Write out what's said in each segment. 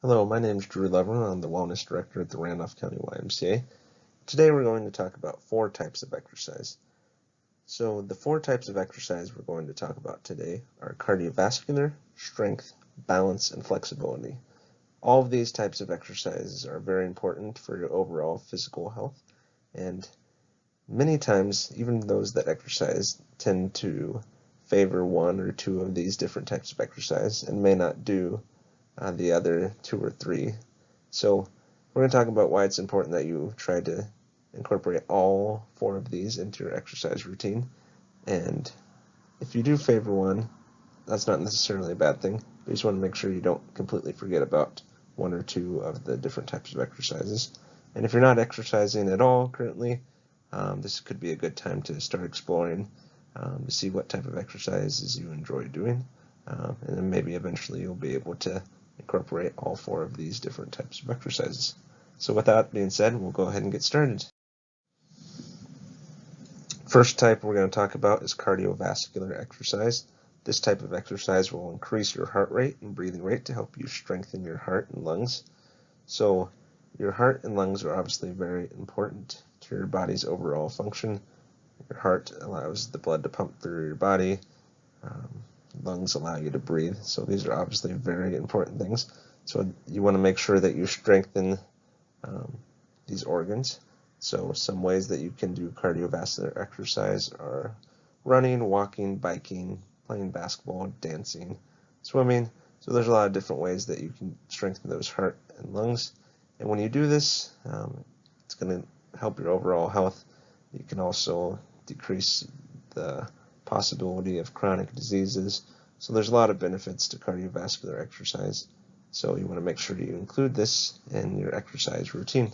Hello, my name is Drew Lever. I'm the Wellness Director at the Randolph County YMCA. Today we're going to talk about 4 types of exercise. So the 4 types of exercise we're going to talk about today are cardiovascular, strength, balance, and flexibility. All of these types of exercises are very important for your overall physical health, and many times even those that exercise tend to favor 1 or 2 of these different types of exercise and may not do the other 2 or 3. So we're going to talk about why it's important that you try to incorporate all 4 of these into your exercise routine. And if you do favor 1, that's not necessarily a bad thing. You just want to make sure you don't completely forget about 1 or 2 of the different types of exercises. And if you're not exercising at all currently, this could be a good time to start exploring to see what type of exercises you enjoy doing. And then maybe eventually you'll be able to incorporate all 4 of these different types of exercises. So with that being said, we'll go ahead and get started. First type we're going to talk about is cardiovascular exercise. This type of exercise will increase your heart rate and breathing rate to help you strengthen your heart and lungs. So your heart and lungs are obviously very important to your body's overall function. Your heart allows the blood to pump through your body. Lungs allow you to breathe. So these are obviously very important things. So you want to make sure that you strengthen these organs. So some ways that you can do cardiovascular exercise are running, walking, biking, playing basketball, dancing, swimming. So there's a lot of different ways that you can strengthen those heart and lungs. And when you do this, it's going to help your overall health. You can also decrease the possibility of chronic diseases. So there's a lot of benefits to cardiovascular exercise. So you want to make sure you include this in your exercise routine.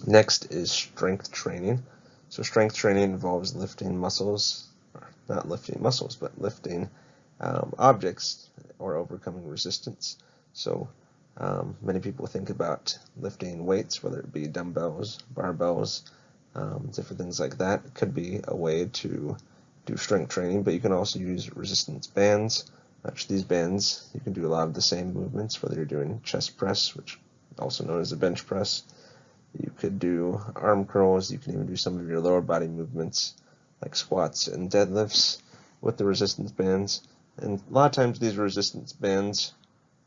Next is strength training. So strength training involves lifting muscles, or not lifting muscles, but lifting objects or overcoming resistance. So many people think about lifting weights, whether it be dumbbells, barbells, different things like that. It could be a way to do strength training, but you can also use resistance bands. These bands, you can do a lot of the same movements, whether you're doing chest press, which is also known as a bench press. You could do arm curls. You can even do some of your lower body movements like squats and deadlifts with the resistance bands. And a lot of times these resistance bands,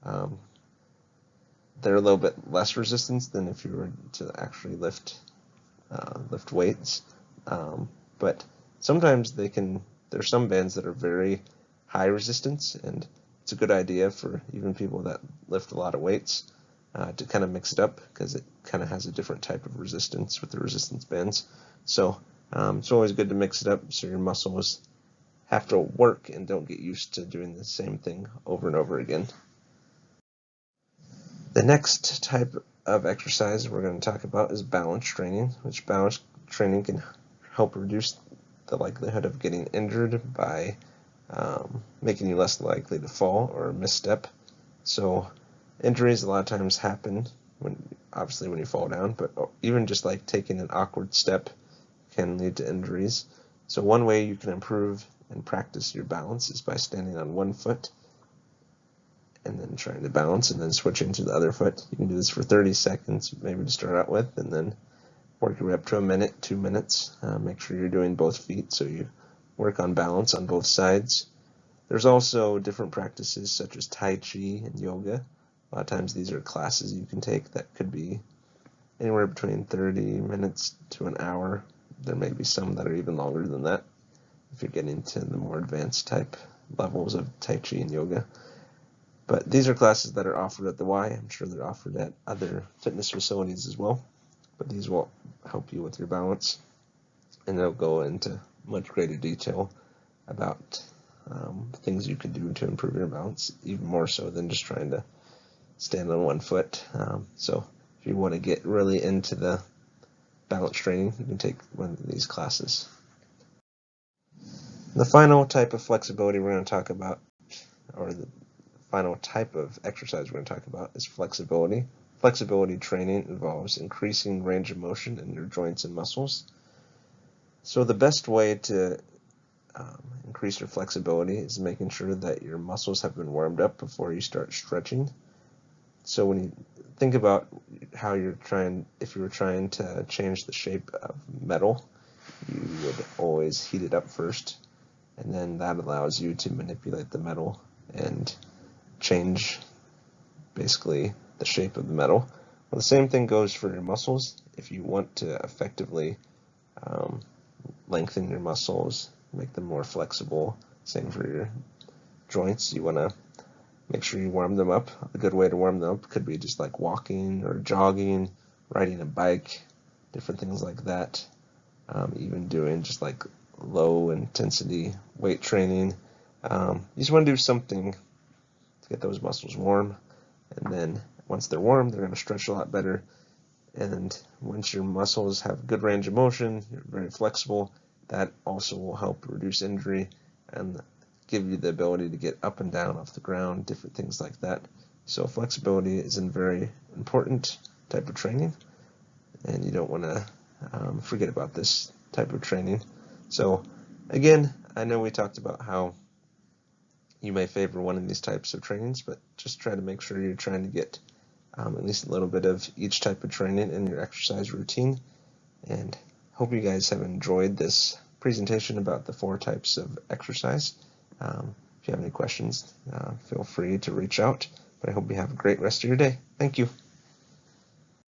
they're a little bit less resistance than if you were to actually lift weights. But sometimes there's some bands that are very high resistance, and it's a good idea for even people that lift a lot of weights to kind of mix it up, because it kind of has a different type of resistance with the resistance bands. So it's always good to mix it up so your muscles have to work and don't get used to doing the same thing over and over again. The next type of exercise we're going to talk about is balance training, which balance training can help reduce the likelihood of getting injured by making you less likely to fall or misstep. So injuries a lot of times happen when you fall down, but even just like taking an awkward step can lead to injuries. So one way you can improve and practice your balance is by standing on one foot and then trying to balance and then switching to the other foot. You can do this for 30 seconds, maybe to start out with, and then work your way up to a minute, 2 minutes. Make sure you're doing both feet so you work on balance on both sides. There's also different practices such as Tai Chi and yoga. A lot of times these are classes you can take that could be anywhere between 30 minutes to an hour. There may be some that are even longer than that if you're getting to the more advanced type levels of Tai Chi and yoga. But these are classes that are offered at the Y. I'm sure they're offered at other fitness facilities as well. But these will help you with your balance, and they'll go into much greater detail about things you can do to improve your balance, even more so than just trying to stand on one foot. So if you want to get really into the balance training, you can take one of these classes. The final type of flexibility we're going to talk about, or the final type of exercise we're going to talk about, is flexibility. Flexibility training involves increasing range of motion in your joints and muscles. So the best way to increase your flexibility is making sure that your muscles have been warmed up before you start stretching. So when you think about how if you were trying to change the shape of metal, you would always heat it up first, and then that allows you to manipulate the metal and change basically the shape of the metal. Well, the same thing goes for your muscles. If you want to effectively lengthen your muscles, make them more flexible, same for your joints, you want to make sure you warm them up. A good way to warm them up could be just like walking or jogging, riding a bike, different things like that. Even doing just like low intensity weight training. You just want to do something to get those muscles warm, and then once they're warm, they're going to stretch a lot better. And once your muscles have good range of motion, you're very flexible, that also will help reduce injury and give you the ability to get up and down off the ground, different things like that. So flexibility is a very important type of training, and you don't want to forget about this type of training. So again, I know we talked about how you may favor one of these types of trainings, but just try to make sure you're trying to get at least a little bit of each type of training in your exercise routine. And hope you guys have enjoyed this presentation about the 4 types of exercise. If you have any questions, feel free to reach out. But I hope you have a great rest of your day. Thank you.